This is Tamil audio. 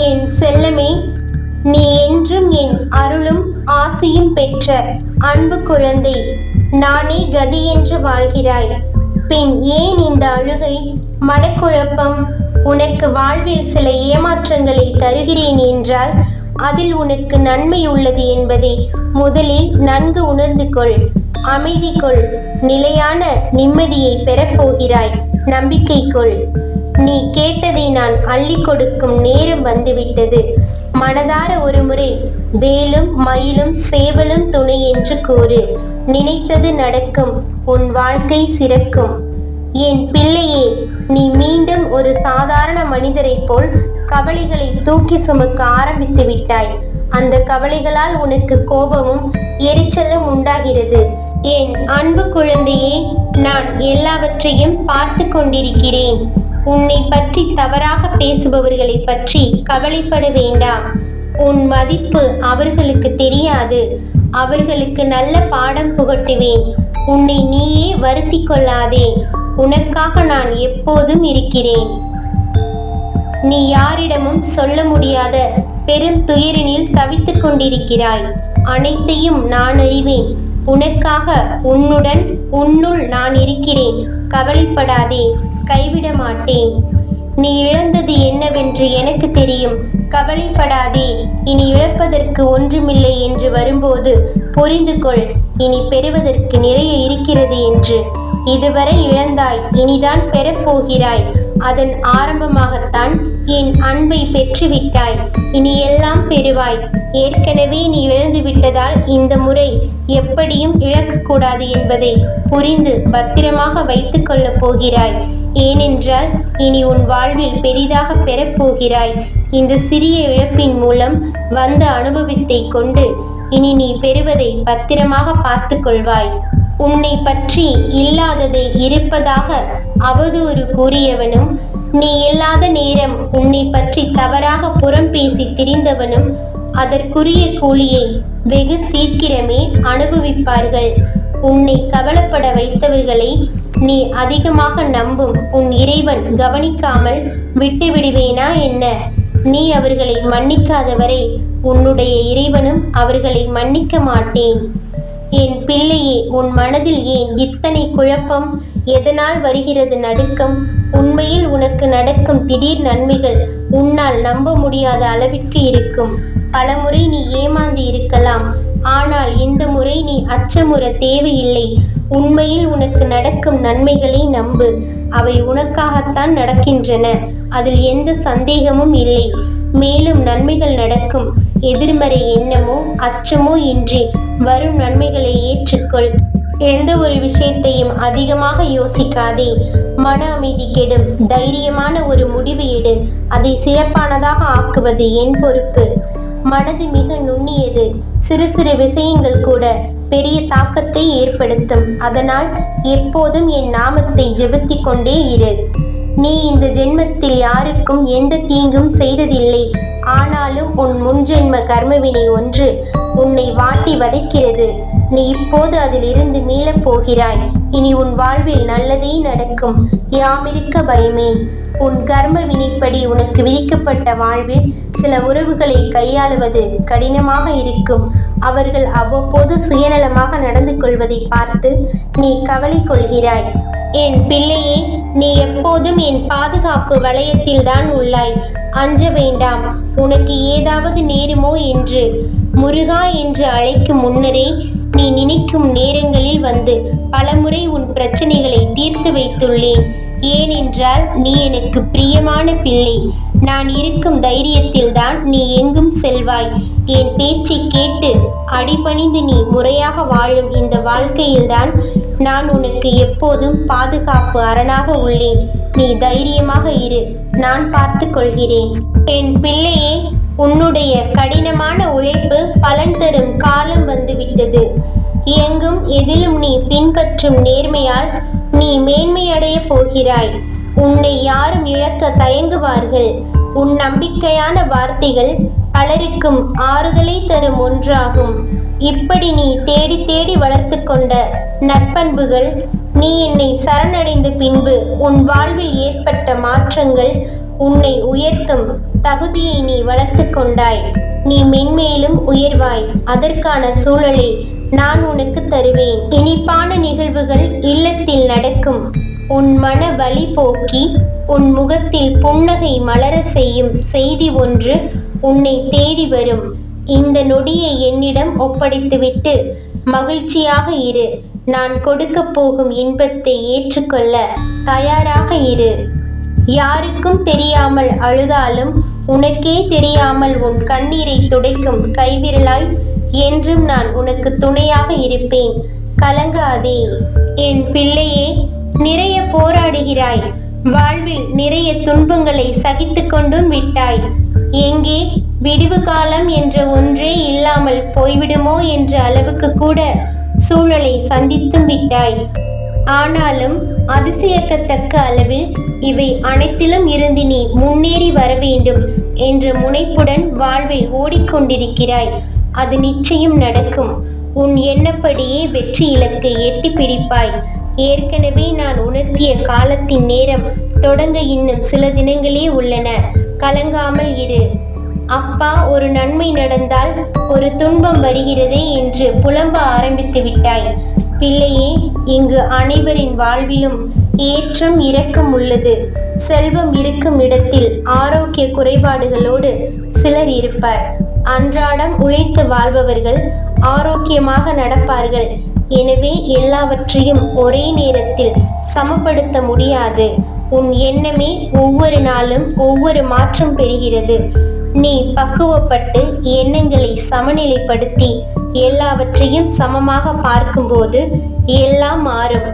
என் செல்லமே, நீ என்றும் என் அருளும் ஆசையும் பெற்ற அன்பு குழந்தை. நானே கதி என்று வாழ்கிறாய். பின் ஏன் இந்த அழுகை, மனக்குழப்பம்? உனக்கு வாழ்வில் சில ஏமாற்றங்களை தருகிறேன் என்றால் அதில் உனக்கு நன்மை உள்ளது என்பதை முதலில் நன்கு உணர்ந்து கொள். அமைதி கொள். நிலையான நிம்மதியை பெறப்போகிறாய். நம்பிக்கை கொள். நீ கேட்டதை நான் அள்ளி கொடுக்கும் நேரம் வந்துவிட்டது. மனதார ஒரு முறை வேலும் மயிலும் சேவலும் துணை என்று கூறு. நினைத்தது நடக்கும். உன் வாழ்க்கை சிறக்கும். என் பிள்ளையே, நீ மீண்டும் ஒரு சாதாரண மனிதரைப் போல் கவலைகளை தூக்கி சுமக்க ஆரம்பித்து விட்டாய். அந்த கவலைகளால் உனக்கு கோபமும் எரிச்சலும் உண்டாகிறது. என் அன்பு குழந்தையே, நான் எல்லாவற்றையும் பார்த்து கொண்டிருக்கிறேன். உன்னை பற்றி தவறாக பேசுபவர்களை பற்றி கவலைப்பட வேண்டாம். உன் மதிப்பு அவர்களுக்கு தெரியாது. அவர்களுக்கு நல்ல பாடம் புகட்டுவேன். உன்னை நீயே வருத்தி கொள்ளாதே. உனக்காக நான் எப்போதும் இருக்கிறேன். நீ யாரிடமும் சொல்ல முடியாத பெரும் துயரினில் தவித்துக் கொண்டிருக்கிறாய். அனைத்தையும் நான் அறிவேன். உனக்காக உன்னுள் நான் இருக்கிறேன். கவலைப்படாதே. கைவிட மாட்டேன். நீ இழந்தது என்னவென்று எனக்கு தெரியும். கவலைப்படாதே. இனி இழப்பதற்கு ஒன்றுமில்லை என்று வரும்போது புரிந்து கொள், இனி பெறுவதற்கு நிறைய இருக்கிறது என்று. இதுவரை இழந்தாய், இனிதான் பெறப்போகிறாய். அதன் ஆரம்பமாகத்தான் என் அன்பை பெற்றுவிட்டாய். இனி எல்லாம் பெறுவாய். ஏற்கனவே நீ இழந்து விட்டதால் இந்த முறை எப்படியும் இழக்கக்கூடாது என்பதை புரிந்து பத்திரமாக வைத்துக் கொள்ளப் போகிறாய். ஏனென்றால் இனி உன் வாழ்வில் பெரிதாக பெறப்போகிறாய். இந்த சிறிய இழப்பின் மூலம் வந்த அனுபவத்தை கொண்டு இனி நீ பெறுவதை பத்திரமாக பார்த்து கொள்வாய். உன்னை பற்றி இல்லாததை இருப்பதாக அவதூறு கூறியவனும், நீ இல்லாத நேரம் உன்னை பற்றி தவறாக புறம் பேசி திரிந்தவனும் அதற்குரிய கூலியை வெகு சீக்கிரமே அனுபவிப்பார்கள். உன்னை கவலைப்பட வைத்தவர்களை நீ அதிகமாக நம்பும் உன் இறைவன் கவனிக்காமல் விட்டு விடுவேனா என்ன? நீ அவர்களை மன்னிக்காதவரை உன்னுடைய இறைவனும் அவர்களை மன்னிக்க மாட்டேன். என் பிள்ளையே, உன் மனதில் ஏன் இத்தனை குழப்பம்? எதனால் வருகிறது நடுக்கம்? உண்மையில் உனக்கு நடக்கும் திடீர் நன்மைகள் உன்னால் நம்ப முடியாத அளவிற்கு இருக்கும். பலமுறை நீ ஏமாந்து இருக்கலாம். ஆனால் இந்த முறை நீ அச்சமுற தேவையில்லை. உண்மையில் உனக்கு நடக்கும் நன்மைகளை நம்பு. அவை உனக்காகத்தான் நடக்கின்றன. அதில் எந்த சந்தேகமும் இல்லை. மேலும் நன்மைகள் நடக்கும். எதிர்மறை எண்ணமோ அச்சமோ இன்றி வரும் நன்மைகளை ஏற்றுக்கொள். எந்த ஒரு விஷயத்தையும் அதிகமாக யோசிக்காதே. மன அமைதி கெடும். தைரியமான ஒரு முடிவு எடு. அதை சிறப்பானதாக ஆக்குவது என் பொறுப்பு. மனது மிக நுண்ணியது. சிறு சிறு விஷயங்கள் கூட பெரிய தாக்கத்தை ஏற்படுத்தும். அதனால் எப்போதும் என் நாமத்தை ஜெபித்துக் கொண்டே இரு. நீ இந்த ஜென்மத்தில் யாருக்கும் எந்த தீங்கும் செய்ததில்லை. ஆனாலும் உன் முன்ஜென்ம கர்மவினை ஒன்று உன்னை வாட்டி வதைக்கிறது. நீ இப்போது அதில் இருந்து மீளப் போகிறாய். இனி உன் வாழ்வில் நல்லதே நடக்கும். யாமிருக்க பயமே. உன் கர்ம வினைப்படி உனக்கு விதிக்கப்பட்ட வாழ்வில் சில உறவுகளை கையாளுவது கடினமாக இருக்கும். அவர்கள் அவ்வப்போது சுயநலமாக நடந்து கொள்வதை பார்த்து நீ கவலை கொள்கிறாய். என் பிள்ளையே, நீ எப்போதும் என் பாதுகாப்பு வளையத்தில் தான் உள்ளாய். அஞ்ச வேண்டாம். உனக்கு ஏதாவது நேருமோ என்று முருகா என்று அழைக்கும் முன்னரே நீ நினைக்கும் நேரங்களில் வந்து பலமுறை உன் பிரச்சனைகளை தீர்த்து வைத்துள்ளேன். ஏனென்றால் நீ எனக்கு பிரியமான பிள்ளை. நான் இருக்கும் தைரியத்தில் தான் நீ எங்கும் செல்வாய். என் பேச்சை கேட்டு அடிபணிந்து நீ முறையாக வாழும் இந்த வாழ்க்கையில்தான் நான் உனக்கு எப்போதும் பாதுகாப்பு அரணாக உள்ளேன். நீ தைரியமாக இரு. நான் பார்த்து கொள்கிறேன். என் பிள்ளையே, உன்னுடைய கடினமான உழைப்பு பலன் தரும் காலம் வந்துவிட்டது. எங்கும் எதிலும் நீ பின்பற்றும் நேர்மையால் நீ மேன்மையடைய போகிறாய். உன்னை யாரும் இழக்க தயங்குவார்கள். உன் நம்பிக்கையான வார்த்தைகள் பலருக்கும் ஆறுதலை தரும் ஒன்றாகும். இப்படி நீ தேடி தேடி வளர்த்து கொண்ட நற்பண்புகள், நீ என்னை சரணடைந்த பின்பு உன் வாழ்வில் ஏற்பட்ட மாற்றங்கள் உன்னை உயர்த்தும் தகுதியை நீ வளர்த்து கொண்டாய். நீ மென்மேலும் உயர்வாய். அதற்கான சூழலை நான் உனக்கு தருவேன். இனிப்பான நிகழ்வுகள் இல்லத்தில் நடக்கும். உன் மன வலி போக்கி உன் முகத்தில் புன்னகை மலர செய்யும் செய்தி ஒன்று உன்னை தேடி வரும். இந்த நொடியை என்னிடம் ஒப்படைத்துவிட்டு மகிழ்ச்சியாக இரு. நான் கொடுக்க போகும் இன்பத்தை ஏற்றுக்கொள்ள தயாராக இரு. யாருக்கும் தெரியாமல் அழுதாலும் உனக்கே தெரியாமல் உன் கண்ணீரை துடைக்கும் கைவிரலாய் என்றும் நான் உனக்கு துணையாக இருப்பேன். கலங்காதே என் பிள்ளையே. நிறைய போராடுகிறாய். வாழ்வில் நிறைய துன்பங்களை சகித்து கொண்டும் விட்டாய். எங்கே விடிவு காலம் என்ற ஒன்றே இல்லாமல் போய்விடுமோ என்ற அளவுக்கு கூட சூழலை சந்தித்தும் விட்டாய். ஆனாலும் அதிசயிக்கத்தக்க அளவில் இவை அனைத்திலும் இருந்து நீ முன்னேறி வர வேண்டும் என்ற முனைப்புடன் வாழ்வில் ஓடிக்கொண்டிருக்கிறாய். அது நிச்சயம் நடக்கும். உன் எண்ணப்படியே வெற்றி இலக்கை எட்டி பிடிப்பாய். ஏற்கனவே நான் உணர்த்திய காலத்தின் நேரம் தொடங்க இன்னும் சில தினங்களே உள்ளன. கலங்காமல் இரு. அப்பா, ஒரு நன்மை நடந்தால் ஒரு துன்பம் வருகிறதே என்று புலம்ப ஆரம்பித்து விட்டாய். பிள்ளையே, இங்கு அனைவரின் வாழ்விலும் ஏற்றம் இறக்கம் உள்ளது. செல்வம் இருக்கும் இடத்தில் ஆரோக்கிய குறைபாடுகளோடு சிலர் இருப்பார். அன்றாடம் உழைத்து வாழ்பவர்கள் ஆரோக்கியமாக நடப்பார்கள். எனவே எல்லாவற்றையும் ஒரே நேரத்தில் சமப்படுத்த முடியாது. உன் எண்ணமே ஒவ்வொரு நாளும் ஒவ்வொரு மாற்றம் பெறுகிறது. நீ பக்குவப்பட்டு எண்ணங்களை சமநிலைப்படுத்தி எல்லாவற்றையும் சமமாக பார்க்கும்போது எல்லாம் மாறும்.